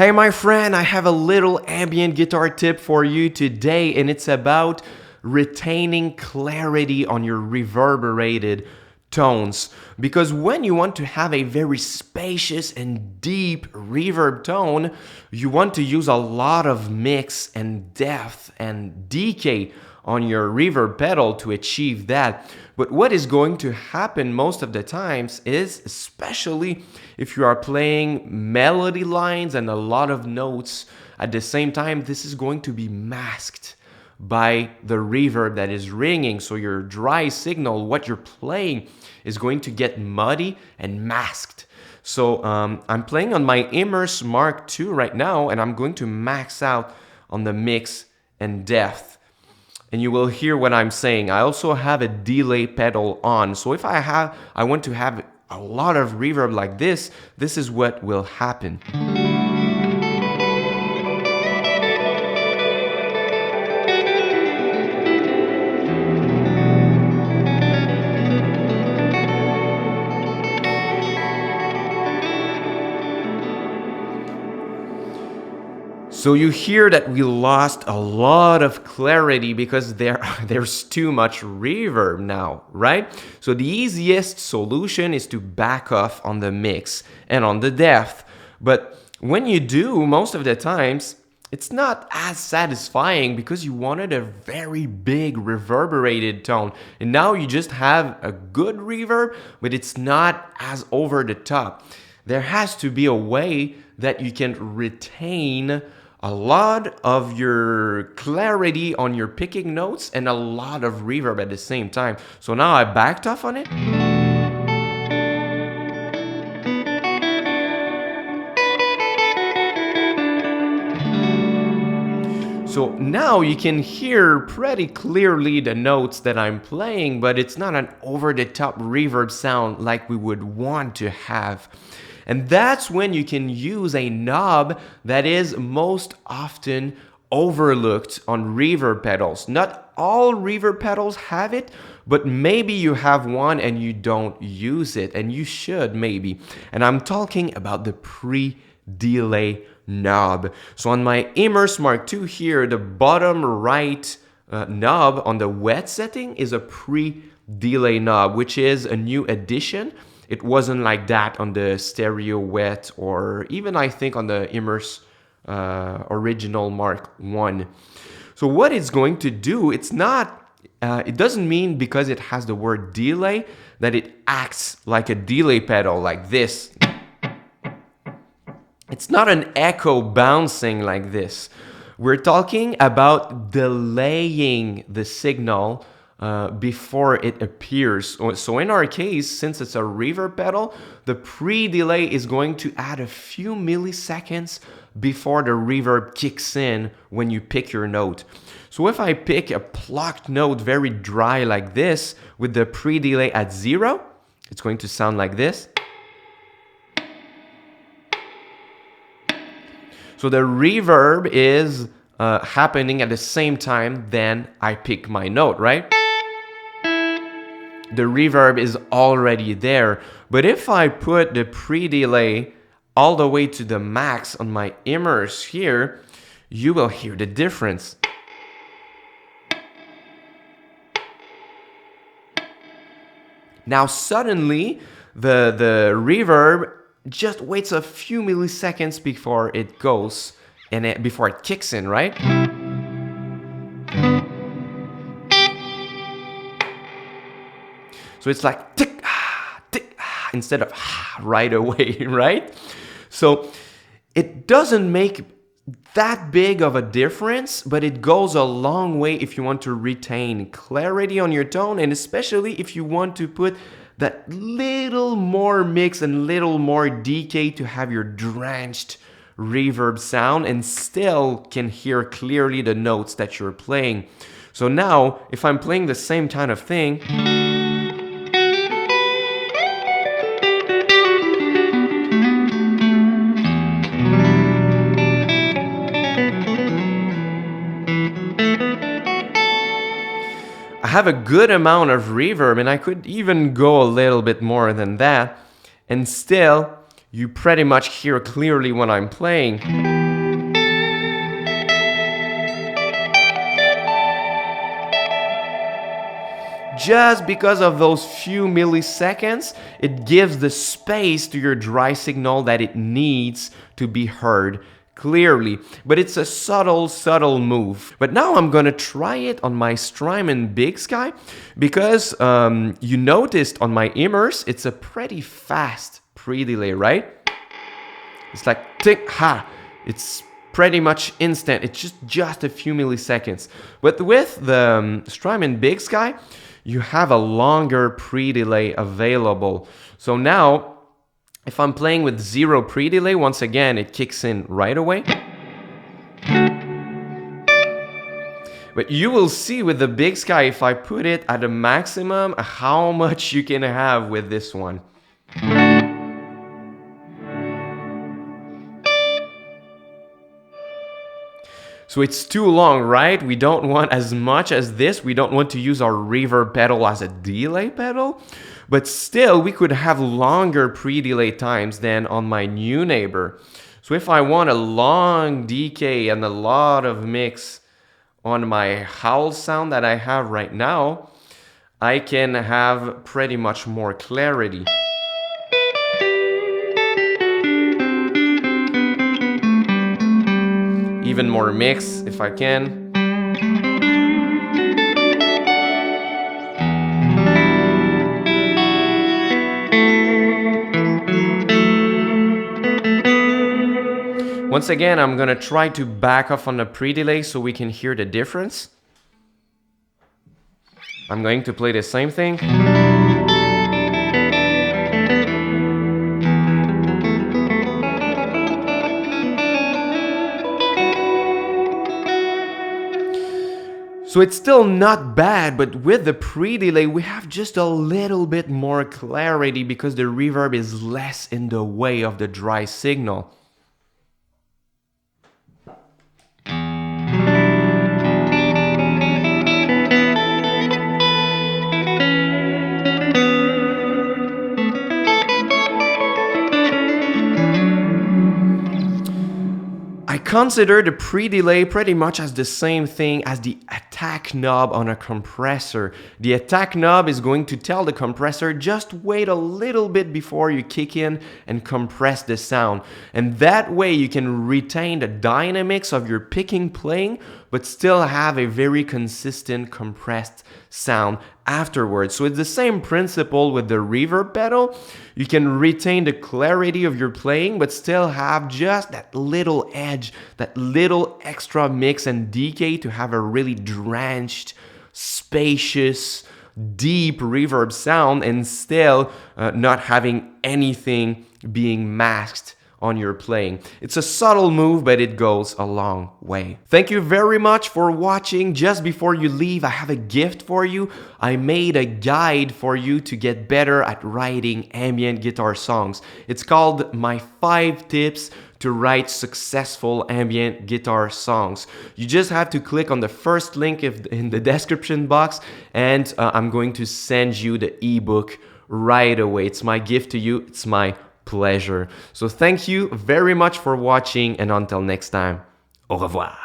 Hey my friend, I have a little ambient guitar tip for you today, and it's about retaining clarity on your reverberated tones. Because when you want to have a very spacious and deep reverb tone, you want to use a lot of mix and depth and decay on your reverb pedal to achieve that. But what is going to happen most of the times is, especially if you are playing melody lines and a lot of notes at the same time, this is going to be masked by the reverb that is ringing. So your dry signal, what you're playing, is going to get muddy and masked. So I'm playing on my Immerse Mark II right now, and I'm going to max out on the mix and depth. And you will hear what I'm saying. I also have a delay pedal on. So if I want to have a lot of reverb like this is what will happen. So you hear that we lost a lot of clarity because there's too much reverb now, right? So the easiest solution is to back off on the mix and on the depth. But when you do, most of the times, it's not as satisfying because you wanted a very big reverberated tone. And now you just have a good reverb, but it's not as over the top. There has to be a way that you can retain a lot of your clarity on your picking notes and a lot of reverb at the same time. So now I backed off on it. So now you can hear pretty clearly the notes that I'm playing, but it's not an over-the-top reverb sound like we would want to have. And that's when you can use a knob that is most often overlooked on reverb pedals. Not all reverb pedals have it, but maybe you have one and you don't use it, and you should maybe. And I'm talking about the pre-delay knob. So on my Immerse Mark II here, the bottom right knob on the wet setting is a pre-delay knob, which is a new addition. It wasn't like that on the stereo wet or even I think on the Immerse original Mark I. So what it's going to do, it doesn't mean because it has the word delay that it acts like a delay pedal like this. It's not an echo bouncing like this. We're talking about delaying the signal before it appears. So in our case, since it's a reverb pedal, the pre-delay is going to add a few milliseconds before the reverb kicks in when you pick your note. So if I pick a plucked note very dry like this with the pre-delay at 0, it's going to sound like this. So the reverb is happening at the same time then I pick my note, right? The reverb is already there. But if I put the pre-delay all the way to the max on my Immerse here, you will hear the difference. Now suddenly, the reverb just waits a few milliseconds before it goes and before it kicks in, right? So it's like tick, tick, instead of right away, right? So it doesn't make that big of a difference, but it goes a long way if you want to retain clarity on your tone, and especially if you want to put that little more mix and little more decay to have your drenched reverb sound and still can hear clearly the notes that you're playing. So now, if I'm playing the same kind of thing, I have a good amount of reverb, and I could even go a little bit more than that, and still you pretty much hear clearly when I'm playing. Just because of those few milliseconds, it gives the space to your dry signal that it needs to be heard clearly. But it's a subtle move. But now I'm gonna try it on my Strymon Big Sky because you noticed on my Immers, it's a pretty fast pre-delay, right? It's like tick, ha! It's pretty much instant. It's just a few milliseconds. But with the Strymon Big Sky, you have a longer pre-delay available. So now, if I'm playing with 0 pre-delay, once again, it kicks in right away. But you will see with the Big Sky, if I put it at a maximum, how much you can have with this one. So it's too long, right? We don't want as much as this. We don't want to use our reverb pedal as a delay pedal. But still, we could have longer pre-delay times than on my new neighbor. So if I want a long decay and a lot of mix on my howl sound that I have right now, I can have pretty much more clarity. Even more mix if I can. Once again, I'm gonna try to back off on the pre-delay so we can hear the difference. I'm going to play the same thing. So it's still not bad, but with the pre-delay, we have just a little bit more clarity because the reverb is less in the way of the dry signal. I consider the pre-delay pretty much as the same thing as the attack knob on a compressor. The attack knob is going to tell the compressor just wait a little bit before you kick in and compress the sound. And that way you can retain the dynamics of your picking playing but still have a very consistent compressed sound afterwards. So it's the same principle with the reverb pedal. You can retain the clarity of your playing but still have just that little edge, that little extra mix and decay to have a really drenched, spacious, deep reverb sound and still not having anything being masked on your playing. It's a subtle move, but it goes a long way. Thank you very much for watching. Just before you leave, I have a gift for you. I made a guide for you to get better at writing ambient guitar songs. It's called My 5 Tips to Write Successful Ambient Guitar Songs. You just have to click on the first link in the description box and I'm going to send you the ebook right away. It's my gift to you. It's my pleasure. So thank you very much for watching and until next time, au revoir.